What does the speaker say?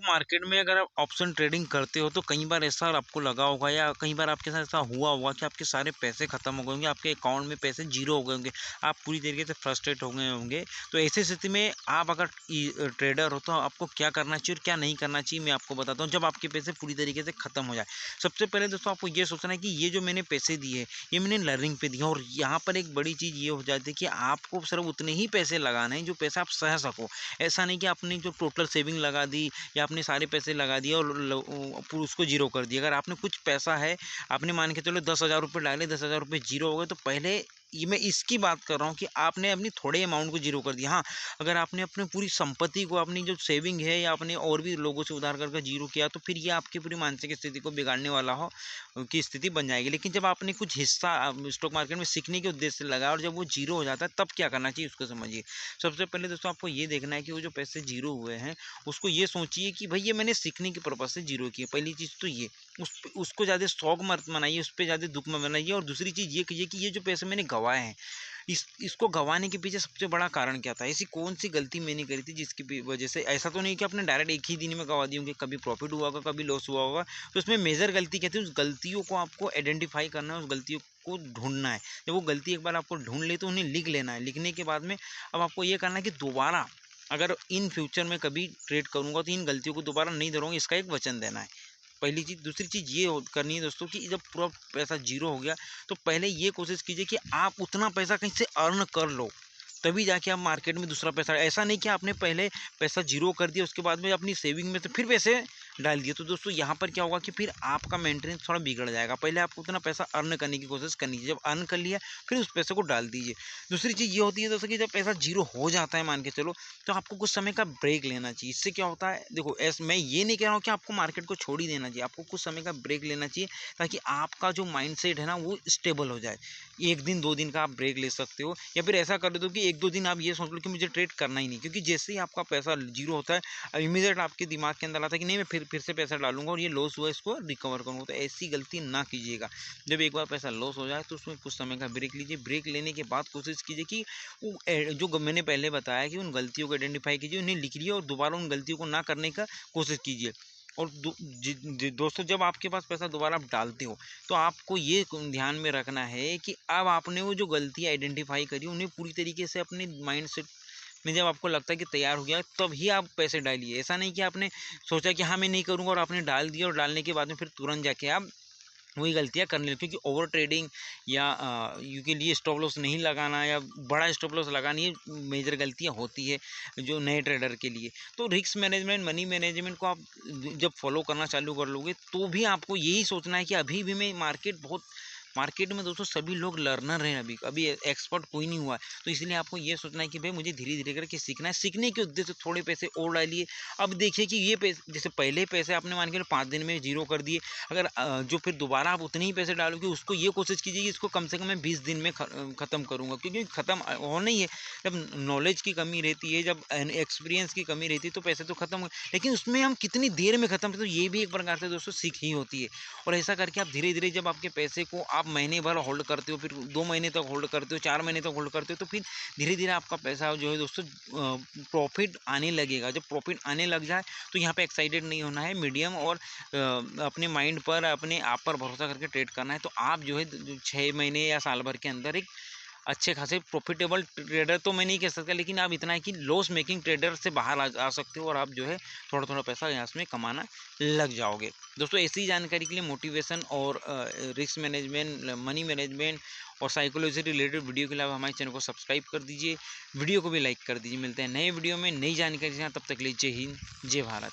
Market में अगर आप ऑप्शन ट्रेडिंग करते हो तो कई बार ऐसा आपको लगा होगा या कई बार आपके साथ ऐसा हुआ होगा कि आपके सारे पैसे खत्म हो गए होंगे, आपके अकाउंट में पैसे जीरो हो गए होंगे, आप पूरी तरीके से फ्रस्ट्रेट हो गए होंगे। तो ऐसी स्थिति में आप अगर ट्रेडर हो तो आपको क्या करना चाहिए और क्या नहीं करना चाहिए, मैं आपको बताता हूँ। जब आपके पैसे पूरी तरीके से खत्म हो जाए, सबसे पहले दोस्तों आपको ये सोचना है कि ये जो मैंने पैसे दिए ये मैंने लर्निंग पे दिया, और यहाँ पर एक बड़ी चीज़ ये हो जाती है कि आपको सिर्फ उतने ही पैसे लगाने हैं जो पैसे आप सह सको। ऐसा नहीं कि आपने जो टोटल सेविंग लगा दी या आपने सारे पैसे लगा दिए और उसको जीरो कर दिया। अगर आपने कुछ पैसा है, आपने मान के चलो 10,000 रुपये डाले, 10,000 रुपये जीरो हो गए, तो पहले ये मैं इसकी बात कर रहा हूँ कि आपने अपनी थोड़े अमाउंट को जीरो कर दिया। हाँ, अगर आपने अपनी पूरी संपत्ति को, अपनी जो सेविंग है या आपने और भी लोगों से उधार करके जीरो किया, तो फिर ये आपकी पूरी मानसिक स्थिति को बिगाड़ने वाला हो की स्थिति बन जाएगी। लेकिन जब आपने कुछ हिस्सा स्टॉक मार्केट में सीखने के उद्देश्य से लगाया और जब वो जीरो हो जाता है, तब क्या करना चाहिए उसको समझिए। सबसे पहले दोस्तों आपको ये देखना है कि वो जो पैसे जीरो हुए हैं उसको ये सोचिए कि भाई ये मैंने सीखने के पर्पज से जीरो किए। पहली चीज़ तो ये, उसको ज़्यादा शौक मत मनाइए, उस पर ज़्यादा दुख मत मनाइए। और दूसरी चीज़ ये कीजिए कि ये जो पैसे मैंने गंवाए हैं, इसको गंवाने के पीछे सबसे बड़ा कारण क्या था, ऐसी कौन सी गलती मैंने करी थी जिसकी वजह से। ऐसा तो नहीं कि आपने डायरेक्ट एक ही दिन में गंवा दिए होंगे, कभी प्रॉफिट हुआ होगा, कभी लॉस हुआ होगा। तो उसमें मेजर गलती क्या थी, उस गलतियों को आपको आइडेंटिफाई करना है, उस गलतियों को ढूंढना है। जब वो गलती एक बार आपको ढूंढ ले तो उन्हें लिख लेना है। लिखने के बाद में अब आपको ये करना है कि दोबारा अगर इन फ्यूचर में कभी ट्रेड करूंगा तो इन गलतियों को दोबारा नहीं दोहराऊंगा, इसका एक वचन देना है। पहली चीज़। दूसरी चीज़ ये करनी है दोस्तों कि जब पूरा पैसा जीरो हो गया तो पहले ये कोशिश कीजिए कि आप उतना पैसा कहीं से अर्न कर लो, तभी जाके आप मार्केट में दूसरा पैसा। ऐसा नहीं कि आपने पहले पैसा जीरो कर दिया उसके बाद में अपनी सेविंग में से फिर पैसे डाल दिए। तो दोस्तों यहाँ पर क्या होगा कि फिर आपका मेंटेनेंस थोड़ा बिगड़ जाएगा। पहले आपको उतना पैसा अर्न करने की कोशिश करनी चाहिए, जब अर्न कर लिया फिर उस पैसे को डाल दीजिए। दूसरी चीज़ ये होती है दोस्तों कि जब पैसा जीरो हो जाता है मान के चलो, तो आपको कुछ समय का ब्रेक लेना चाहिए। इससे क्या होता है, देखो मैं ये नहीं कह रहा हूँ कि आपको मार्केट को छोड़ ही देना चाहिए, आपको कुछ समय का ब्रेक लेना चाहिए ताकि आपका जो माइंडसेट है ना वो स्टेबल हो जाए। 1 दिन 2 दिन का आप ब्रेक ले सकते हो, या फिर ऐसा कर दो कि 1-2 दिन आप ये सोच लो कि मुझे ट्रेड करना ही नहीं, क्योंकि जैसे ही आपका पैसा जीरो होता है इमीडिएट आपके दिमाग के अंदर आता है कि नहीं मैं फिर से पैसा डालूंगा और ये लॉस हुआ इसको रिकवर करूँगा। तो ऐसी गलती ना कीजिएगा। जब एक बार पैसा लॉस हो जाए तो उसमें कुछ समय का ब्रेक लीजिए। ब्रेक लेने के बाद कोशिश कीजिए कि जो मैंने पहले बताया कि उन गलतियों को आइडेंटिफाई कीजिए, उन्हें लिखिए और दोबारा उन गलतियों को ना करने का कोशिश कीजिए। और दोस्तों जब आपके पास पैसा दोबारा आप डालते हो तो आपको ये ध्यान में रखना है कि अब आपने वो जो गलती आइडेंटिफाई करी उन्हें पूरी तरीके से अपने माइंड सेट में, जब आपको लगता है कि तैयार हो गया तब ही आप पैसे डालिए। ऐसा नहीं कि आपने सोचा कि हाँ मैं नहीं करूँगा और आपने डाल दिया और डालने के बाद में फिर तुरंत जाके आप वही गलतियाँ करने लगे। क्योंकि ओवर ट्रेडिंग या यू के लिए स्टॉप लॉस नहीं लगाना या बड़ा स्टॉप लॉस लगानी, ये मेजर गलतियाँ होती है जो नए ट्रेडर के लिए। तो रिस्क मैनेजमेंट, मनी मैनेजमेंट को आप जब फॉलो करना चालू कर लोगे तो भी आपको यही सोचना है कि अभी भी मैं मार्केट में दोस्तों सभी लोग लर्नर हैं, अभी एक्सपर्ट कोई नहीं हुआ है। तो इसलिए आपको ये सोचना है कि भाई मुझे धीरे धीरे करके सीखना है। सीखने के उद्देश्य से थोड़े पैसे और डालिए। अब देखिए कि ये पैसे, जैसे पहले पैसे आपने मान के 5 दिन में जीरो कर दिए, अगर जो फिर दोबारा आप उतने ही पैसे डालोगे उसको ये कोशिश कीजिए कि इसको कम से कम मैं 20 दिन में ख़त्म करूँगा, क्योंकि ख़त्म होना ही है। जब नॉलेज की कमी रहती है, जब एक्सपीरियंस की कमी रहती है तो पैसे तो ख़त्म हो, लेकिन उसमें हम कितनी देर में ख़त्म, तो ये भी एक प्रकार से दोस्तों सीख ही होती है। और ऐसा करके आप धीरे धीरे जब आपके पैसे को आप महीने भर होल्ड करते हो, फिर 2 महीने तक होल्ड करते हो, 4 महीने तक होल्ड करते हो, तो फिर धीरे धीरे आपका पैसा जो है दोस्तों प्रॉफिट आने लगेगा। जब प्रॉफिट आने लग जाए तो यहाँ पे एक्साइटेड नहीं होना है, मीडियम और अपने माइंड पर, अपने आप पर भरोसा करके ट्रेड करना है। तो आप जो है 6 महीने या साल भर के अंदर एक अच्छे खासे प्रॉफिटेबल ट्रेडर तो मैं नहीं कह सकता, लेकिन आप इतना है कि लॉस मेकिंग ट्रेडर से बाहर आ सकते हो और आप जो है थोड़ा थोड़ा पैसा यहाँ में कमाना लग जाओगे। दोस्तों ऐसी जानकारी के लिए मोटिवेशन और रिस्क मैनेजमेंट, मनी मैनेजमेंट और साइकोलॉजी से रिलेटेड वीडियो के लिए आप हमारे चैनल को सब्सक्राइब कर दीजिए, वीडियो को भी लाइक कर दीजिए। मिलते हैं नए वीडियो में नई जानकारी के साथ, तब तक के लिए जय हिंद, जय भारत।